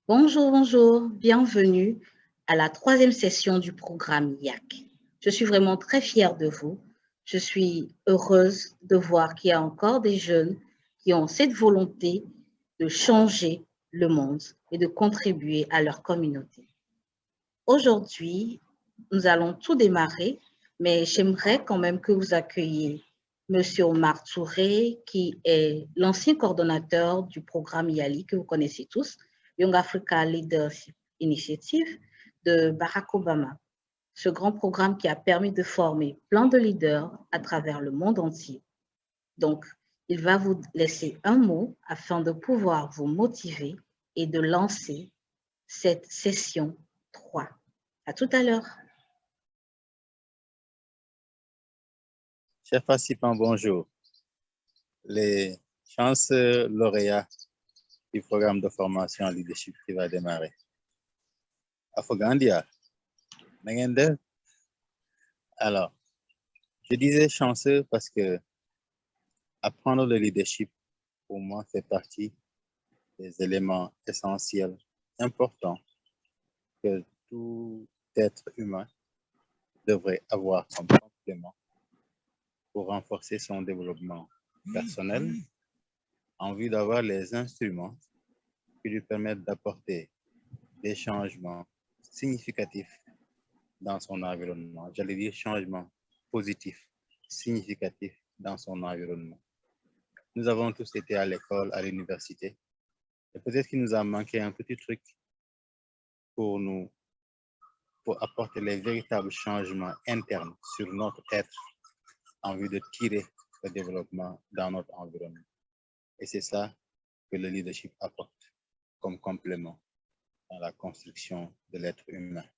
Bonjour, bonjour, bienvenue à la troisième session du programme YAC. Je suis vraiment très fière de vous. Je suis heureuse de voir qu'il y a encore des jeunes qui ont cette volonté de changer le monde et de contribuer à leur communauté. Aujourd'hui, nous allons tout démarrer, mais j'aimerais quand même que vous accueilliez Monsieur Omar Touré, qui est l'ancien coordonnateur du programme YALI que vous connaissez tous, Young Africa Leadership Initiative de Barack Obama. Ce grand programme qui a permis de former plein de leaders à travers le monde entier. Donc, il va vous laisser un mot afin de pouvoir vous motiver et de lancer cette session 3. À tout à l'heure. Chers participants, bonjour. Les chanceux lauréats du programme de formation en leadership qui va démarrer. Afogandia, Nangende. Alors, je disais chanceux parce que apprendre le leadership, pour moi, fait partie des éléments essentiels, importants que tout être humain devrait avoir comme complément pour renforcer son développement personnel en vue d'avoir les instruments qui lui permettent d'apporter des changements significatifs dans son environnement. J'allais dire changements positifs, significatifs dans son environnement. Nous avons tous été à l'école, à l'université, et peut-être qu'il nous a manqué un petit truc pour apporter les véritables changements internes sur notre être en vue de tirer le développement dans notre environnement. Et c'est ça que le leadership apporte comme complément dans la construction de l'être humain.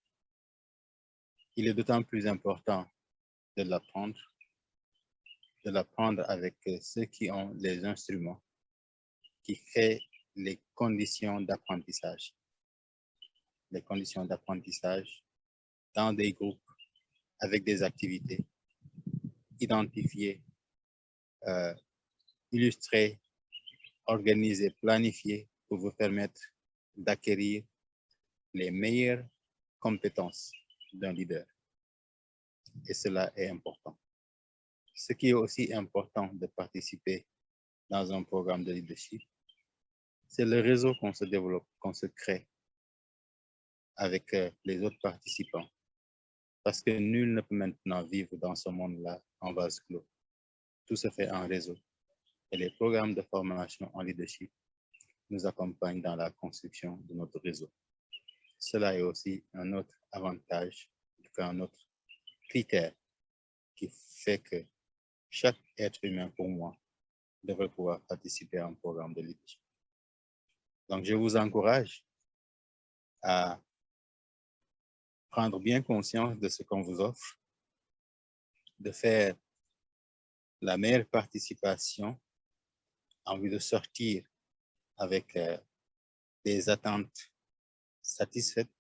Il est d'autant plus important de l'apprendre avec ceux qui ont les instruments qui créent les conditions d'apprentissage. Les conditions d'apprentissage dans des groupes avec des activités identifiées, illustrées, organisées, planifiées pour vous permettre d'acquérir les meilleures compétences d'un leader. Et cela est important. Ce qui est aussi important de participer dans un programme de leadership, c'est le réseau qu'on se développe, qu'on se crée avec les autres participants. Parce que nul ne peut maintenant vivre dans ce monde-là en vase clos. Tout se fait en réseau. Et les programmes de formation en leadership nous accompagnent dans la construction de notre réseau. Cela est aussi un autre avantage, un autre critère qui fait que chaque être humain, pour moi, devrait pouvoir participer à un programme de leadership. Donc, je vous encourage à prendre bien conscience de ce qu'on vous offre, de faire la meilleure participation en vue de sortir avec des attentes satisfaites,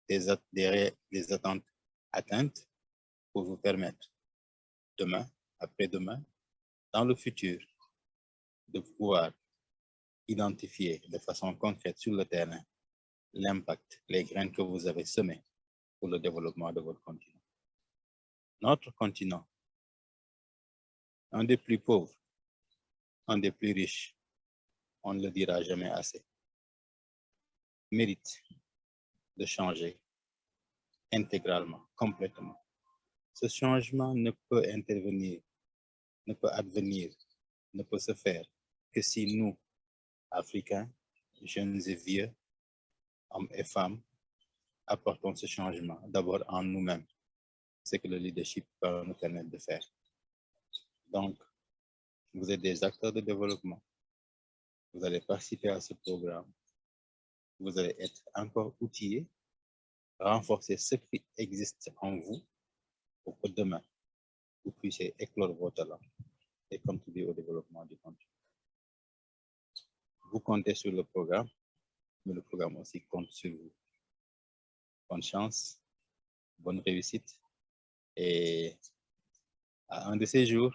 des attentes atteintes pour vous permettre demain, après-demain, dans le futur, de pouvoir identifier de façon concrète sur le terrain l'impact, les graines que vous avez semées pour le développement de votre continent. Notre continent, un des plus pauvres, un des plus riches, on ne le dira jamais assez, mérite de changer intégralement, complètement. Ce changement ne peut intervenir, ne peut advenir, ne peut se faire que si nous, Africains, jeunes et vieux, hommes et femmes, apportons ce changement d'abord en nous-mêmes. C'est que le leadership peut nous permettre de faire. Donc, vous êtes des acteurs de développement. Vous allez participer à ce programme. Vous allez être encore outillés, renforcer ce qui existe en vous pour que demain, vous puissiez éclore vos talents et contribuer au développement du continent. Vous comptez sur le programme, mais le programme aussi compte sur vous. Bonne chance, bonne réussite et à un de ces jours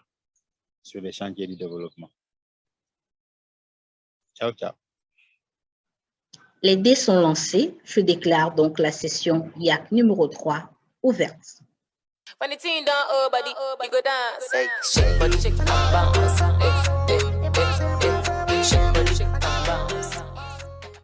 sur les chantiers du développement. Ciao, ciao. Les dés sont lancés. Je déclare donc la session YAC numéro 3 ouverte. When the team down, body, you go dance. Shake body, shake and bounce.